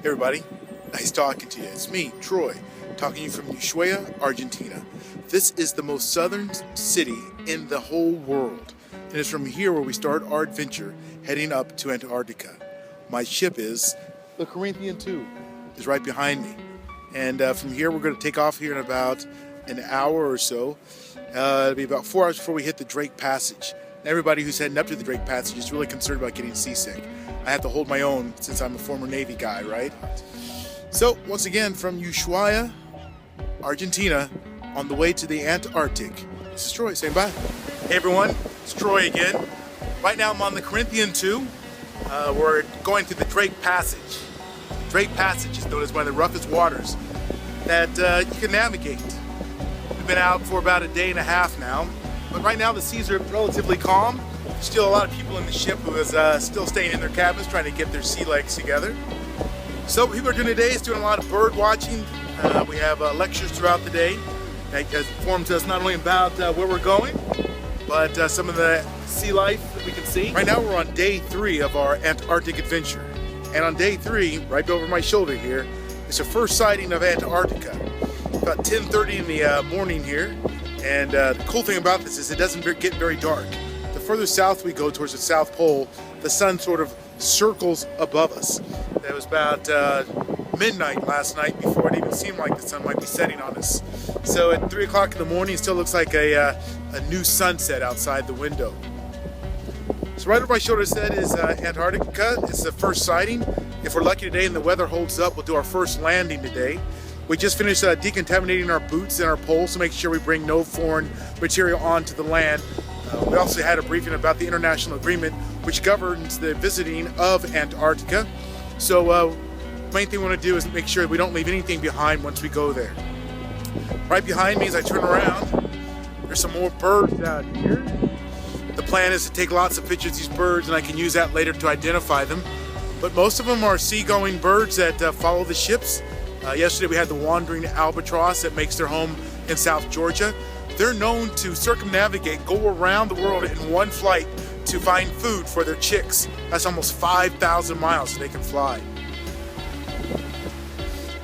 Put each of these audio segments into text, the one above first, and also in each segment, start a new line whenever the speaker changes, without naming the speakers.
Hey everybody, nice talking to you. It's me, Troy, talking to you from Ushuaia, Argentina. This is the most southern city in the whole world. And it's from here where we start our adventure heading up to Antarctica. My ship is, the Corinthian 2, is right behind me. And from here we're going to take off here in about an hour or so. It'll be about 4 hours before we hit the Drake Passage. And everybody who's heading up to the Drake Passage is really concerned about getting seasick. I have to hold my own since I'm a former Navy guy, right? So, once again, from Ushuaia, Argentina, on the way to the Antarctic. This is Troy saying bye. Hey everyone, it's Troy again. Right now I'm on the Corinthian 2. We're going through the Drake Passage. Drake Passage is known as one of the roughest waters that you can navigate. We've been out for about a day and a half now, but right now the seas are relatively calm. Still a lot of people in the ship who is still staying in their cabins trying to get their sea legs together. So what people are doing today is doing a lot of bird watching. We have lectures throughout the day that informs us not only about where we're going, but some of the sea life that we can see. Right now we're on day 3 of our Antarctic adventure. And on day 3, right over my shoulder here, is the first sighting of Antarctica. About 10:30 in the morning here. And the cool thing about this is it doesn't get very dark. The further south we go towards the South Pole, the sun sort of circles above us. It was about midnight last night before it even seemed like the sun might be setting on us. So at 3 o'clock in the morning, it still looks like a new sunset outside the window. So right over my shoulder set is Antarctica. It's the first sighting. If we're lucky today and the weather holds up, we'll do our first landing today. We just finished decontaminating our boots and our poles to make sure we bring no foreign material onto the land. We also had a briefing about the international agreement which governs the visiting of Antarctica. So main thing we want to do is make sure we don't leave anything behind once we go there. Right behind me as I turn around, there's some more birds out here. The plan is to take lots of pictures of these birds and I can use that later to identify them. But most of them are seagoing birds that follow the ships. Yesterday we had the wandering albatross that makes their home in South Georgia. They're known to circumnavigate, go around the world in one flight to find food for their chicks. That's almost 5,000 miles so they can fly.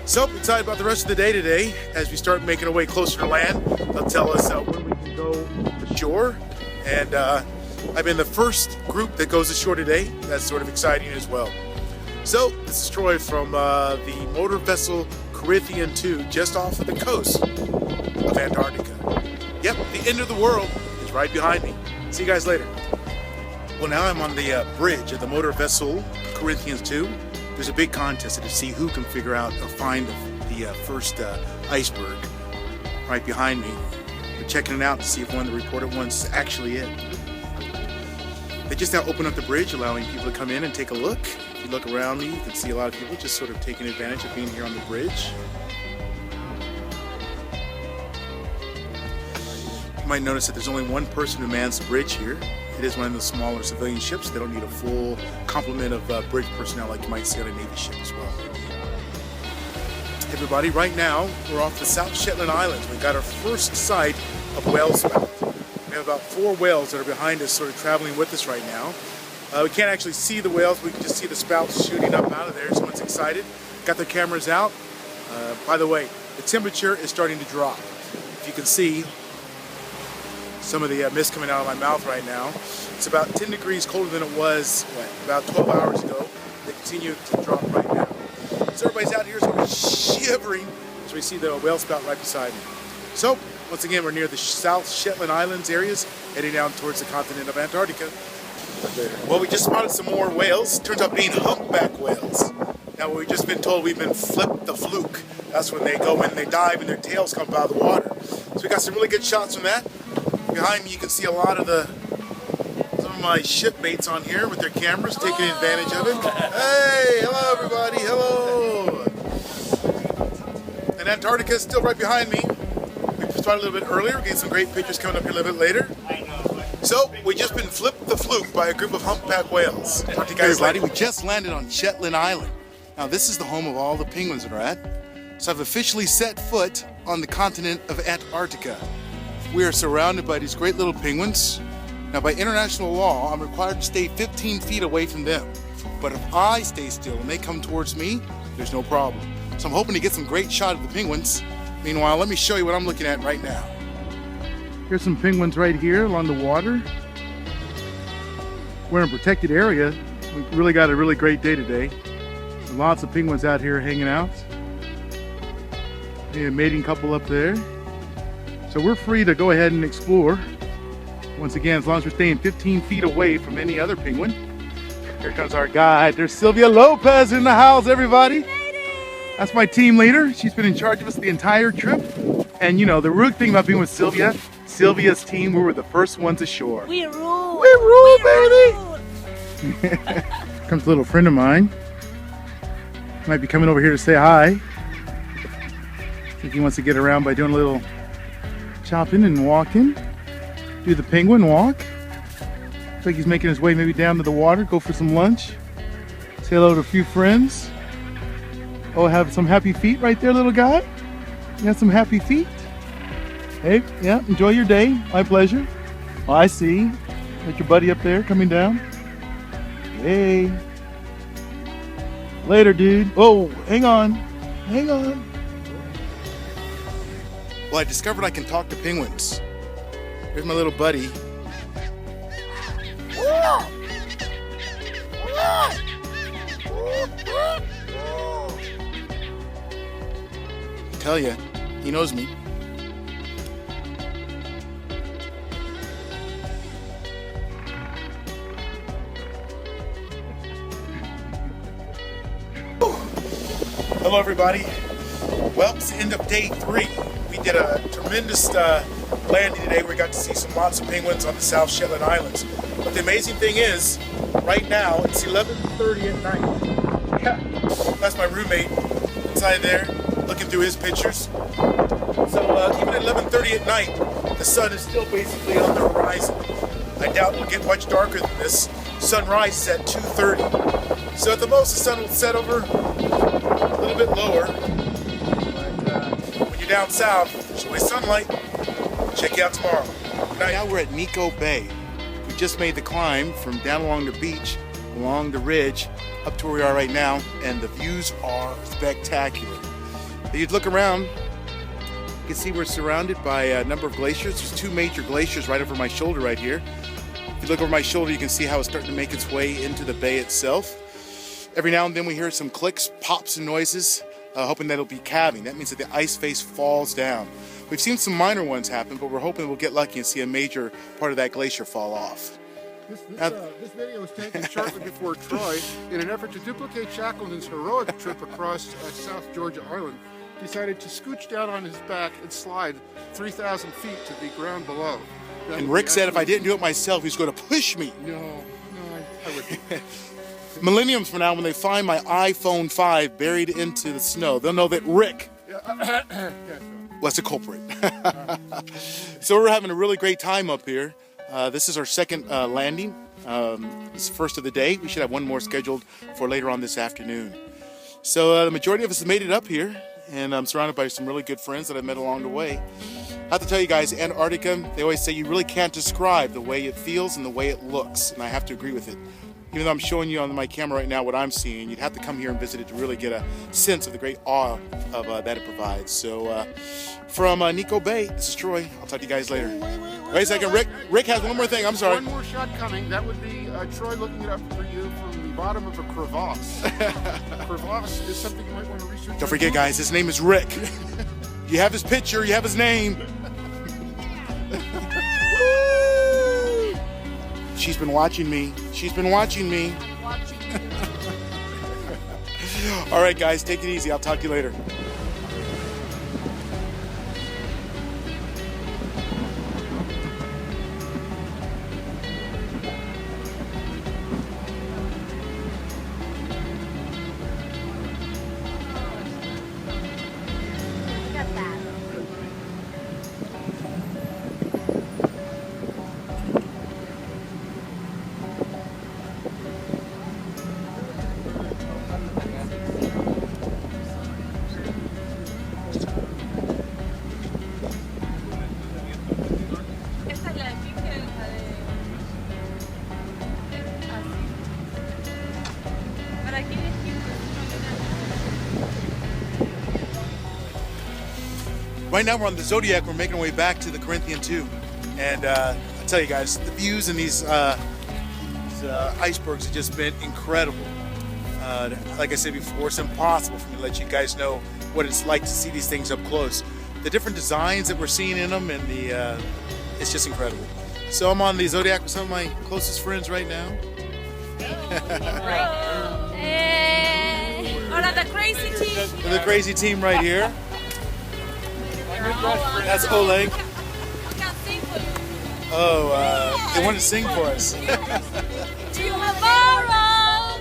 So excited about the rest of the day today as we start making our way closer to land. They'll tell us when we can go ashore. And I've been the first group that goes ashore today. That's sort of exciting as well. So this is Troy from the motor vessel Corinthian 2 just off of the coast of Antarctica. Yep, the end of the world is right behind me. See you guys later. Well, now I'm on the bridge of the motor vessel Corinthians 2. There's a big contest to see who can figure out or find the first iceberg right behind me. We're checking it out to see if one of the reported ones is actually it. They just now opened up the bridge, allowing people to come in and take a look. If you look around me, you can see a lot of people just sort of taking advantage of being here on the bridge. You might notice that there's only one person who mans the bridge here. It is one of the smaller civilian ships. They don't need a full complement of bridge personnel like you might see on a Navy ship as well. Everybody, right now we're off the South Shetland Islands. We've got our first sight of whale spout. We have about 4 whales that are behind us, sort of traveling with us right now. We can't actually see the whales. We can just see the spouts shooting up out of there. Someone's excited. Got their cameras out. By the way, the temperature is starting to drop. If you can see some of the mist coming out of my mouth right now. It's about 10 degrees colder than it was about 12 hours ago. They continue to drop right now. So everybody's out here sort of shivering as we see the whale spout right beside me. So once again, we're near the South Shetland Islands areas, heading down towards the continent of Antarctica. Well, we just spotted some more whales. Turns out being humpback whales. Now we've just been told we've been flipped the fluke. That's when they go in, they dive and their tails come out of the water. So we got some really good shots from that. Behind me you can see a lot of some of my shipmates on here with their cameras taking advantage of it. Hey, hello everybody, hello! And Antarctica is still right behind me. We started a little bit earlier, we're getting some great pictures coming up here a little bit later. So, we just been flipped the fluke by a group of humpback whales. Talk to you guys later. We just landed on Shetland Island. Now this is the home of all the penguins that are at. So I've officially set foot on the continent of Antarctica. We are surrounded by these great little penguins. Now by international law, I'm required to stay 15 feet away from them. But if I stay still and they come towards me, there's no problem. So I'm hoping to get some great shot of the penguins. Meanwhile, let me show you what I'm looking at right now. Here's some penguins right here along the water. We're in a protected area. We really got a really great day today. Lots of penguins out here hanging out. A mating couple up there. So we're free to go ahead and explore. Once again, as long as we're staying 15 feet away from any other penguin. Here comes our guide. There's Sylvia Lopez in the house, everybody. That's my team leader. She's been in charge of us the entire trip. And you know, the rude thing about being with Sylvia, Sylvia's team, we were the first ones ashore.
We rule.
We rule, baby. Comes a little friend of mine. Might be coming over here to say hi. I think he wants to get around by doing a little chopping and walking. Do the penguin walk. Looks like he's making his way maybe down to the water, go for some lunch. Say hello to a few friends. Oh, have some happy feet right there, little guy. You got some happy feet? Hey, yeah, enjoy your day. My pleasure. Oh, I see. Got your buddy up there coming down. Hey. Later, dude. Oh, hang on. Hang on. Well, I discovered I can talk to penguins. Here's my little buddy. I tell you, he knows me. Hello, everybody. Well, it's the end of day 3. We did a tremendous landing today. We got to see lots of penguins on the South Shetland Islands. But the amazing thing is, right now it's 11:30 at night. Yeah, that's my roommate inside there, looking through his pictures. So even at 11:30 at night, the sun is still basically on the horizon. I doubt it'll get much darker than this. Sunrise is at 2:30. So at the most, the sun will set over a little bit lower. But when you're down south, enjoy sunlight. Check you out tomorrow. Now we're at Nico Bay. We just made the climb from down along the beach, along the ridge, up to where we are right now, and the views are spectacular. If you look around, you can see we're surrounded by a number of glaciers. There's 2 major glaciers right over my shoulder right here. If you look over my shoulder, you can see how it's starting to make its way into the bay itself. Every now and then we hear some clicks, pops, and noises, hoping that it'll be calving. That means that the ice face falls down. We've seen some minor ones happen, but we're hoping we'll get lucky and see a major part of that glacier fall off.
This video was taken shortly before Troy in an effort to duplicate Shackleton's heroic trip across South Georgia Island. Decided to scooch down on his back and slide 3,000 feet to the ground below.
And Rick said if I didn't do it myself, he's going to push me.
No, I wouldn't.
Millenniums from now, when they find my iPhone 5 buried into the snow, they'll know that Rick was the culprit. So we're having a really great time up here. This is our second landing. It's the first of the day. We should have one more scheduled for later on this afternoon. So the majority of us have made it up here, and I'm surrounded by some really good friends that I've met along the way. I have to tell you guys, Antarctica, they always say you really can't describe the way it feels and the way it looks, and I have to agree with it. Even though I'm showing you on my camera right now what I'm seeing, you'd have to come here and visit it to really get a sense of the great awe of that it provides. So from Nico Bay, this is Troy. I'll talk to you guys later. Wait a second, Rick has one more thing. I'm sorry.
One more shot coming. That would be Troy looking it up for you from the bottom of a crevasse. Crevasse is something you might want to research.
Don't forget, guys, his name is Rick. You have his picture, you have his name. She's been watching me. She's been watching me. All right, guys, take it easy. I'll talk to you later. Right now we're on the Zodiac. We're making our way back to the Corinthian 2. And I tell you guys, the views in these icebergs have just been incredible. Like I said before, it's impossible for me to let you guys know what it's like to see these things up close. The different designs that we're seeing in them, and it's just incredible. So I'm on the Zodiac with some of my closest friends right now.
The crazy team.
The crazy team right here. That's Oleg. Oh, they want to sing for us.
Tomorrow,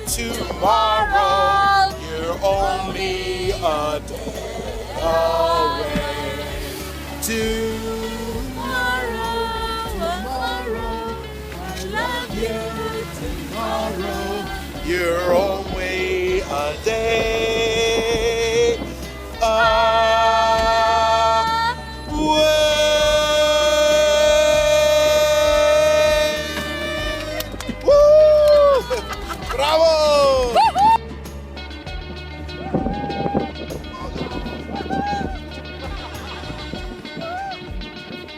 tomorrow, you're only a day away. Tomorrow, I love you. Tomorrow, you're only a day away. Bravo!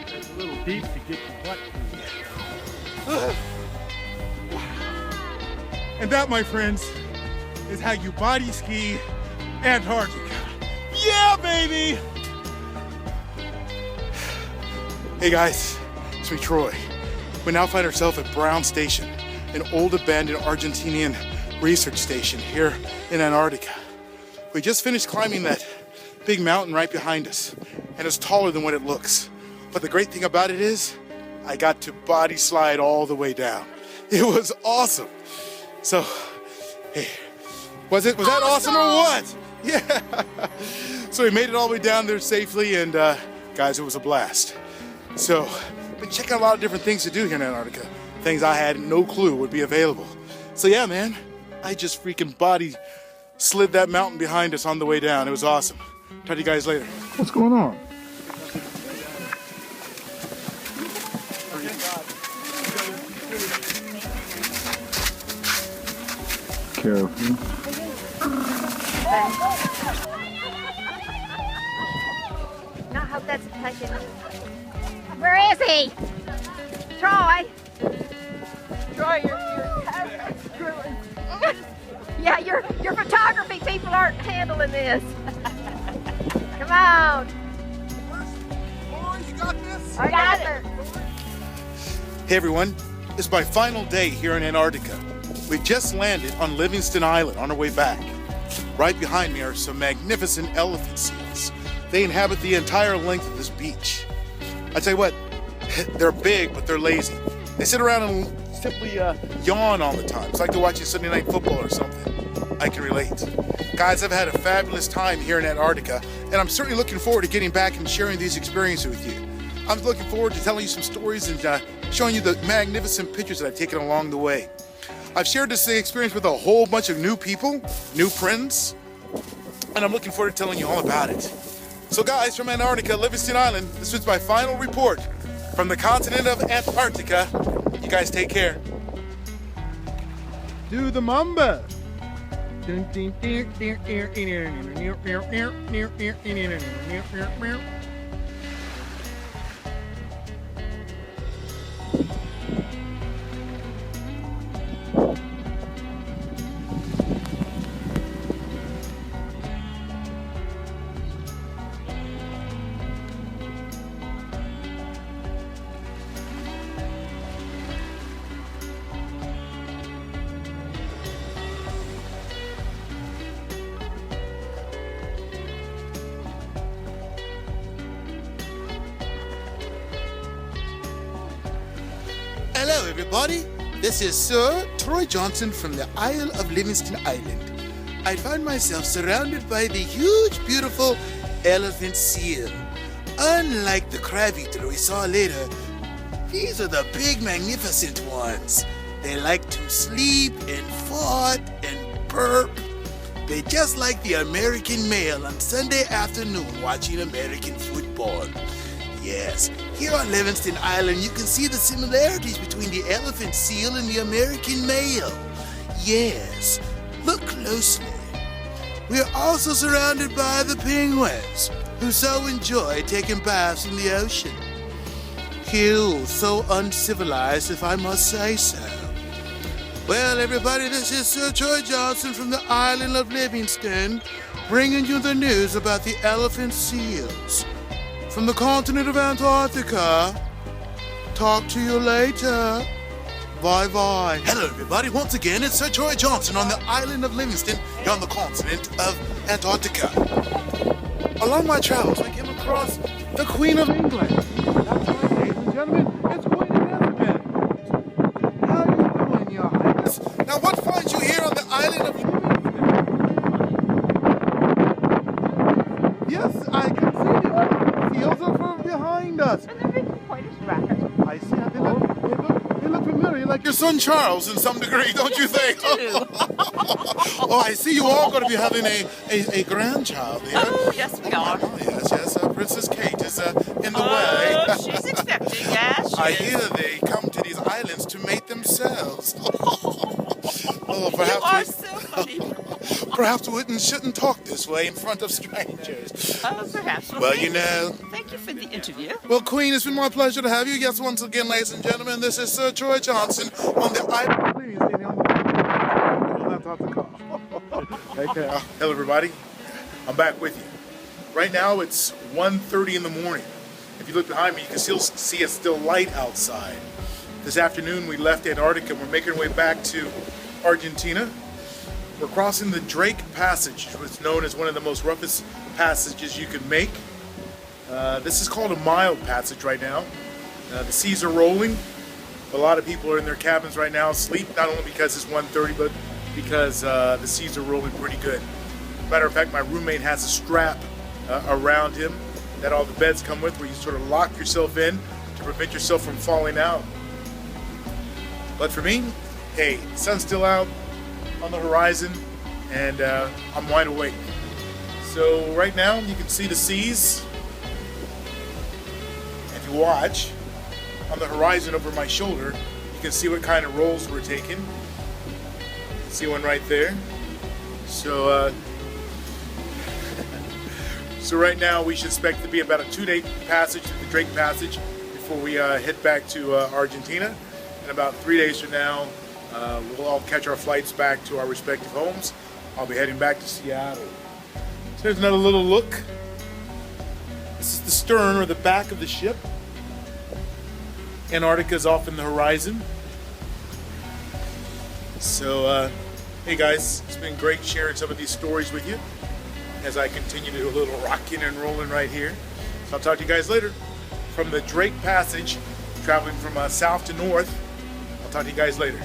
It's a little deep to get your butt through.
And that, my friends, is how you body ski Antarctica. Yeah, baby! Hey guys, it's me, Troy. We now find ourselves at Brown Station, an old abandoned Argentinian research station here in Antarctica. We just finished climbing that big mountain right behind us, and it's taller than what it looks. But the great thing about it is, I got to body slide all the way down. It was awesome. So, hey, was that awesome or what? Yeah. So we made it all the way down there safely, and guys, it was a blast. So, been checking out a lot of different things to do here in Antarctica. Things I had no clue would be available. So yeah, man, I just freaking body slid that mountain behind us on the way down. It was awesome. Talk to you guys later. What's going on? Careful.
I hope that's taken. Where is he? Troy? Troy, you're yeah, your photography people aren't handling this. Come on.
Boys, you got this?
I got it.
Hey everyone, it's my final day here in Antarctica. We just landed on Livingston Island on our way back. Right behind me are some magnificent elephant seals. They inhabit the entire length of this beach. I tell you what, they're big, but they're lazy. They sit around and simply yawn all the time. It's like they're watching Sunday Night Football or something. I can relate. Guys, I've had a fabulous time here in Antarctica, and I'm certainly looking forward to getting back and sharing these experiences with you. I'm looking forward to telling you some stories and showing you the magnificent pictures that I've taken along the way. I've shared this experience with a whole bunch of new people, new friends, and I'm looking forward to telling you all about it. So guys, from Antarctica, Livingston Island, this was my final report from the continent of Antarctica. You guys take care.
Do the mamba.
Hello everybody, this is Sir Troy Johnson from the Isle of Livingston Island. I find myself surrounded by the huge, beautiful elephant seal. Unlike the crab eater we saw later, these are the big, magnificent ones. They like to sleep and fart and burp. They just like the American male on Sunday afternoon watching American football. Yes, here on Livingston Island you can see the similarities between the elephant seal and the American male. Yes, look closely. We are also surrounded by the penguins, who so enjoy taking baths in the ocean. Cute, so uncivilized, if I must say so. Well, everybody, this is Sir Troy Johnson from the island of Livingston, bringing you the news about the elephant seals. From the continent of Antarctica. Talk to you later. Bye-bye. Hello, everybody. Once again, it's Sir Troy Johnson on the island of Livingston, here on the continent of Antarctica. Along my travels, I came across the Queen of England. That's right, ladies and gentlemen. It's Queen Elizabeth. How are you doing, Your Highness? Now, what finds you here on the island of Livingston? Yes, I can see the elephant seals are from behind us.
And they're making quite a racket.
I see. They look familiar, like your son Charles in some degree, don't you think? Oh, I see you all going to be having a grandchild here.
Oh, yes, we are.
Oh, yes. Princess Kate is in the way.
Oh, she's expecting, yes.
I hear they come to these islands to mate themselves. Oh,
You are so funny.
perhaps we shouldn't talk this way in front of strangers.
Oh, perhaps.
Well, you know.
Thank you for the interview.
Well, Queen, it's been my pleasure to have you. Yes, once again, ladies and gentlemen, this is Sir Troy Johnson on the island of Livingston on Antarctica. Hello, everybody. I'm back with you. Right now, it's 1:30 in the morning. If you look behind me, you can still see it's still light outside. This afternoon, we left Antarctica and we're making our way back to Argentina. We're crossing the Drake Passage, which is known as one of the most roughest passages you can make. This is called a mild passage right now. The seas are rolling. A lot of people are in their cabins right now asleep, not only because it's 1:30, but because the seas are rolling pretty good. Matter of fact, my roommate has a strap around him that all the beds come with, where you sort of lock yourself in to prevent yourself from falling out. But for me, hey, the sun's still out on the horizon, and I'm wide awake. So right now, you can see the seas. If you watch on the horizon over my shoulder, you can see what kind of rolls we're taking. See one right there. So, so right now we should expect to be about a 2-day passage through the Drake Passage before we head back to Argentina. And about 3 days from now, we'll all catch our flights back to our respective homes. I'll be heading back to Seattle. So there's another little look. This is the stern or the back of the ship. Antarctica's off in the horizon. So, hey guys, it's been great sharing some of these stories with you as I continue to do a little rocking and rolling right here. So I'll talk to you guys later. From the Drake Passage, traveling from south to north, I'll talk to you guys later.